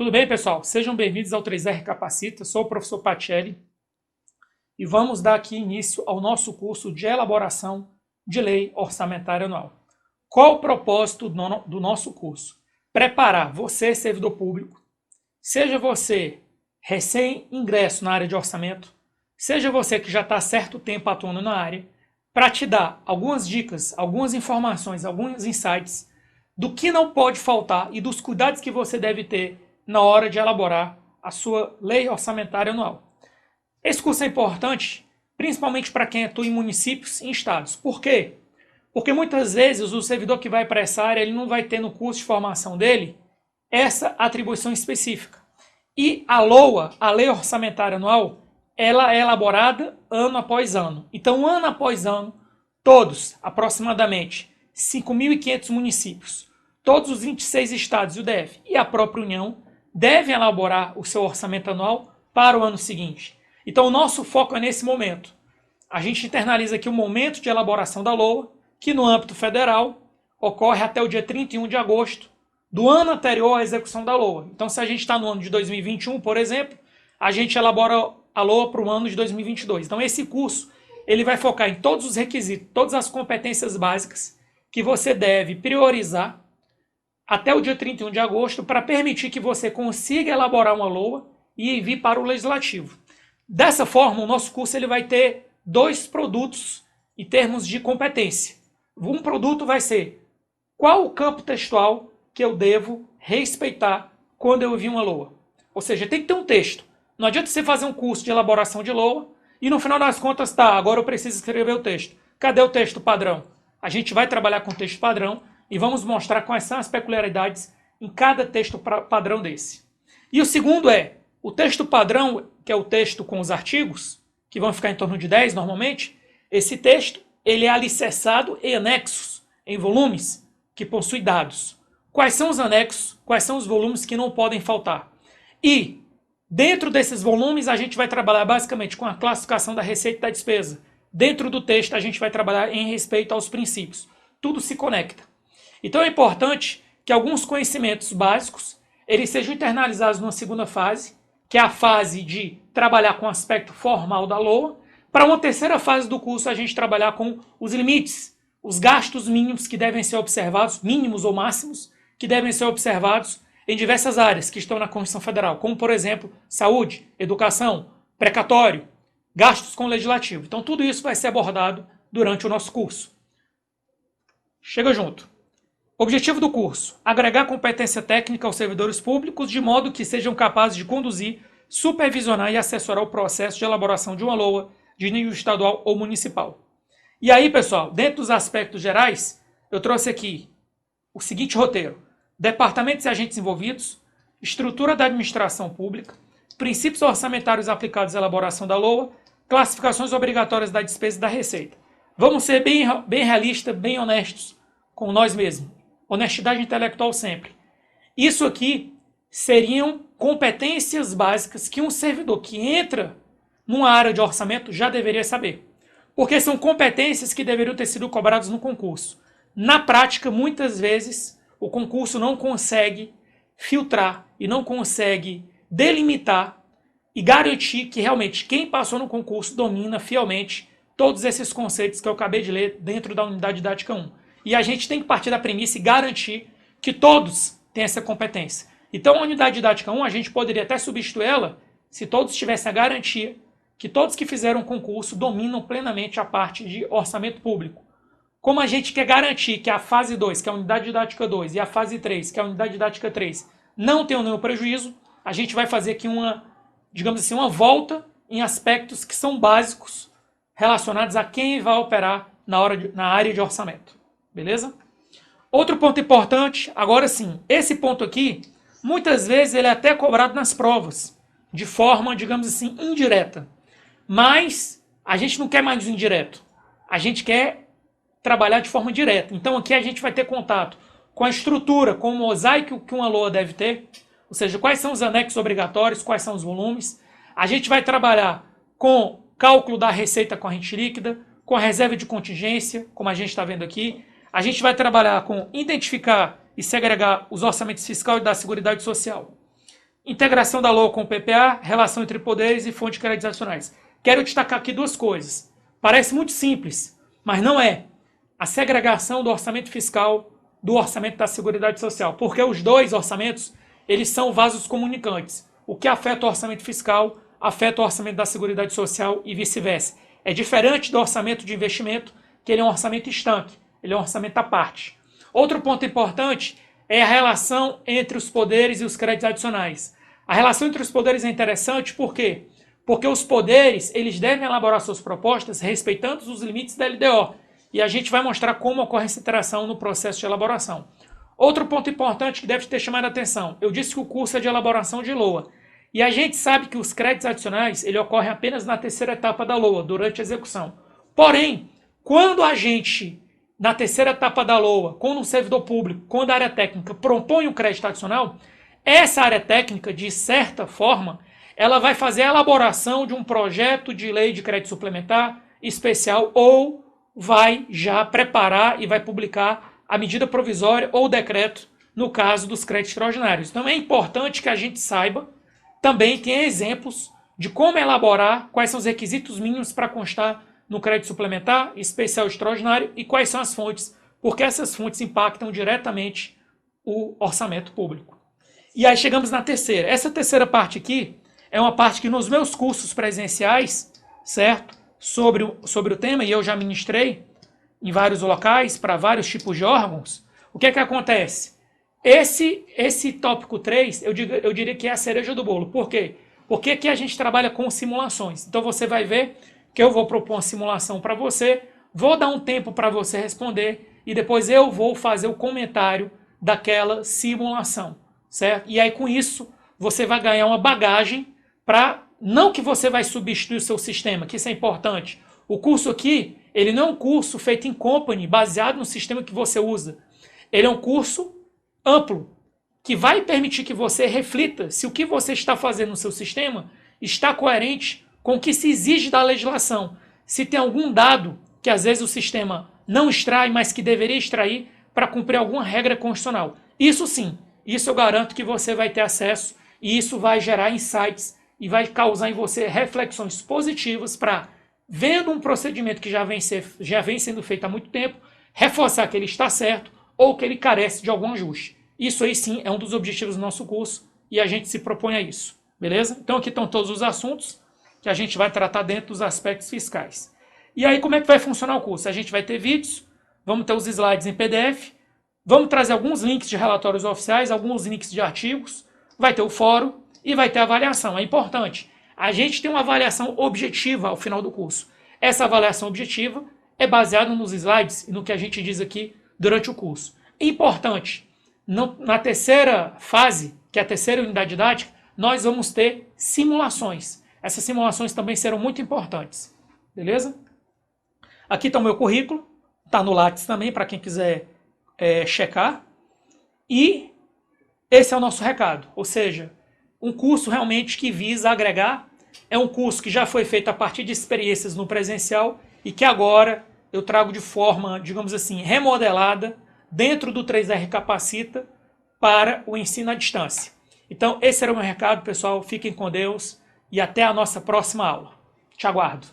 Tudo bem, pessoal? Sejam bem-vindos ao 3R Capacita. Sou o professor Patielli e vamos dar aqui início ao nosso curso de elaboração de lei orçamentária anual. Qual o propósito do nosso curso? Preparar você, servidor público, seja você recém-ingresso na área de orçamento, seja você que já está há certo tempo atuando na área, para te dar algumas dicas, algumas informações, alguns insights do que não pode faltar e dos cuidados que você deve ter na hora de elaborar a sua lei orçamentária anual. Esse curso é importante, principalmente para quem atua em municípios e em estados. Por quê? Porque muitas vezes o servidor que vai para essa área, ele não vai ter no curso de formação dele essa atribuição específica. E a LOA, a Lei Orçamentária Anual, ela é elaborada ano após ano. Então, ano após ano, todos, aproximadamente 5.500 municípios, todos os 26 estados e o DF e a própria União devem elaborar o seu orçamento anual para o ano seguinte. Então, o nosso foco é nesse momento. A gente internaliza aqui o momento de elaboração da LOA, que no âmbito federal ocorre até o dia 31 de agosto do ano anterior à execução da LOA. Então, se a gente está no ano de 2021, por exemplo, a gente elabora a LOA para o ano de 2022. Então, esse curso ele vai focar em todos os requisitos, todas as competências básicas que você deve priorizar até o dia 31 de agosto para permitir que você consiga elaborar uma LOA e envie para o Legislativo. Dessa forma, o nosso curso ele vai ter dois produtos em termos de competência. Um produto vai ser qual o campo textual que eu devo respeitar quando eu envio uma LOA. Ou seja, tem que ter um texto. Não adianta você fazer um curso de elaboração de LOA e no final das contas, tá, agora eu preciso escrever o texto. Cadê o texto padrão? A gente vai trabalhar com o texto padrão e vamos mostrar quais são as peculiaridades em cada texto padrão desse. E o segundo é o texto padrão, que é o texto com os artigos, que vão ficar em torno de 10 normalmente. Esse texto ele é alicerçado em anexos, em volumes que possuem dados. Quais são os anexos, quais são os volumes que não podem faltar. E dentro desses volumes a gente vai trabalhar basicamente com a classificação da receita e da despesa. Dentro do texto a gente vai trabalhar em respeito aos princípios. Tudo se conecta. Então é importante que alguns conhecimentos básicos eles sejam internalizados numa segunda fase, que é a fase de trabalhar com o aspecto formal da LOA. Para uma terceira fase do curso, a gente trabalhar com os limites, os gastos mínimos que devem ser observados, mínimos ou máximos, que devem ser observados em diversas áreas que estão na Constituição Federal, como, por exemplo, saúde, educação, precatório, gastos com o legislativo. Então, tudo isso vai ser abordado durante o nosso curso. Chega junto. Objetivo do curso: agregar competência técnica aos servidores públicos de modo que sejam capazes de conduzir, supervisionar e assessorar o processo de elaboração de uma LOA de nível estadual ou municipal. E aí, pessoal, dentro dos aspectos gerais, eu trouxe aqui o seguinte roteiro: departamentos e agentes envolvidos, estrutura da administração pública, princípios orçamentários aplicados à elaboração da LOA, classificações obrigatórias da despesa e da receita. Vamos ser bem realistas, bem honestos com nós mesmos. Honestidade intelectual sempre. Isso aqui seriam competências básicas que um servidor que entra numa área de orçamento já deveria saber. Porque são competências que deveriam ter sido cobradas no concurso. Na prática, muitas vezes, o concurso não consegue filtrar e não consegue delimitar e garantir que realmente quem passou no concurso domina fielmente todos esses conceitos que eu acabei de ler dentro da unidade didática 1. E a gente tem que partir da premissa e garantir que todos têm essa competência. Então, a unidade didática 1, a gente poderia até substituir ela se todos tivessem a garantia que todos que fizeram o concurso dominam plenamente a parte de orçamento público. Como a gente quer garantir que a fase 2, que é a unidade didática 2, e a fase 3, que é a unidade didática 3, não tenham nenhum prejuízo, a gente vai fazer aqui uma volta em aspectos que são básicos relacionados a quem vai operar na área de orçamento. Beleza? Outro ponto importante, agora sim, esse ponto aqui, muitas vezes ele é até cobrado nas provas, de forma, digamos assim, indireta. Mas a gente não quer mais indireto, a gente quer trabalhar de forma direta. Então aqui a gente vai ter contato com a estrutura, com o mosaico que uma LOA deve ter, ou seja, quais são os anexos obrigatórios, quais são os volumes. A gente vai trabalhar com cálculo da receita corrente líquida, com a reserva de contingência, como a gente está vendo aqui. A gente vai trabalhar com identificar e segregar os orçamentos fiscais e da Seguridade Social. Integração da LOA com o PPA, relação entre poderes e fontes de créditos adicionais. Quero destacar aqui duas coisas. Parece muito simples, mas não é. A segregação do orçamento fiscal do orçamento da Seguridade Social, porque os dois orçamentos, eles são vasos comunicantes. O que afeta o orçamento fiscal, afeta o orçamento da Seguridade Social e vice-versa. É diferente do orçamento de investimento, que ele é um orçamento estanque, ele é um orçamento à parte. Outro ponto importante é a relação entre os poderes e os créditos adicionais. A relação entre os poderes é interessante por quê? Porque os poderes, eles devem elaborar suas propostas respeitando os limites da LDO. E a gente vai mostrar como ocorre essa interação no processo de elaboração. Outro ponto importante que deve ter chamado a atenção. Eu disse que o curso é de elaboração de LOA. E a gente sabe que os créditos adicionais, ele ocorre apenas na terceira etapa da LOA, durante a execução. Porém, quando a gente, na terceira etapa da LOA, quando um servidor público, quando a área técnica propõe um crédito adicional, essa área técnica, de certa forma, ela vai fazer a elaboração de um projeto de lei de crédito suplementar especial ou vai já preparar e vai publicar a medida provisória ou o decreto no caso dos créditos extraordinários. Então é importante que a gente saiba, também tem exemplos de como elaborar, quais são os requisitos mínimos para constar no crédito suplementar, especial extraordinário e quais são as fontes, porque essas fontes impactam diretamente o orçamento público. E aí chegamos na terceira. Essa terceira parte aqui é uma parte que nos meus cursos presenciais, certo? Sobre o tema, e eu já ministrei em vários locais, para vários tipos de órgãos, o que é que acontece? Esse tópico 3, eu diria que é a cereja do bolo. Por quê? Porque aqui a gente trabalha com simulações. Então você vai ver que eu vou propor uma simulação para você, vou dar um tempo para você responder, e depois eu vou fazer o comentário daquela simulação, certo? E aí com isso, você vai ganhar uma bagagem para... Não que você vai substituir o seu sistema, que isso é importante. O curso aqui, ele não é um curso feito em company, baseado no sistema que você usa. Ele é um curso amplo, que vai permitir que você reflita se o que você está fazendo no seu sistema está coerente com o que se exige da legislação. Se tem algum dado que às vezes o sistema não extrai, mas que deveria extrair para cumprir alguma regra constitucional. Isso sim, isso eu garanto que você vai ter acesso e isso vai gerar insights e vai causar em você reflexões positivas para, vendo um procedimento que já vem sendo feito há muito tempo, reforçar que ele está certo ou que ele carece de algum ajuste. Isso aí sim é um dos objetivos do nosso curso e a gente se propõe a isso, beleza? Então aqui estão todos os assuntos que a gente vai tratar dentro dos aspectos fiscais. E aí como é que vai funcionar o curso? A gente vai ter vídeos, vamos ter os slides em PDF, vamos trazer alguns links de relatórios oficiais, alguns links de artigos, vai ter o fórum, e vai ter avaliação. É importante. A gente tem uma avaliação objetiva ao final do curso. Essa avaliação objetiva é baseada nos slides e no que a gente diz aqui durante o curso. É importante. Na terceira fase, que é a terceira unidade didática, nós vamos ter simulações. Essas simulações também serão muito importantes. Beleza? Aqui está o meu currículo. Está no Lattes também, para quem quiser checar. E esse é o nosso recado. Ou seja, um curso realmente que visa agregar, é um curso que já foi feito a partir de experiências no presencial e que agora eu trago de forma, digamos assim, remodelada dentro do 3R Capacita para o ensino à distância. Então esse era o meu recado, pessoal. Fiquem com Deus e até a nossa próxima aula. Te aguardo.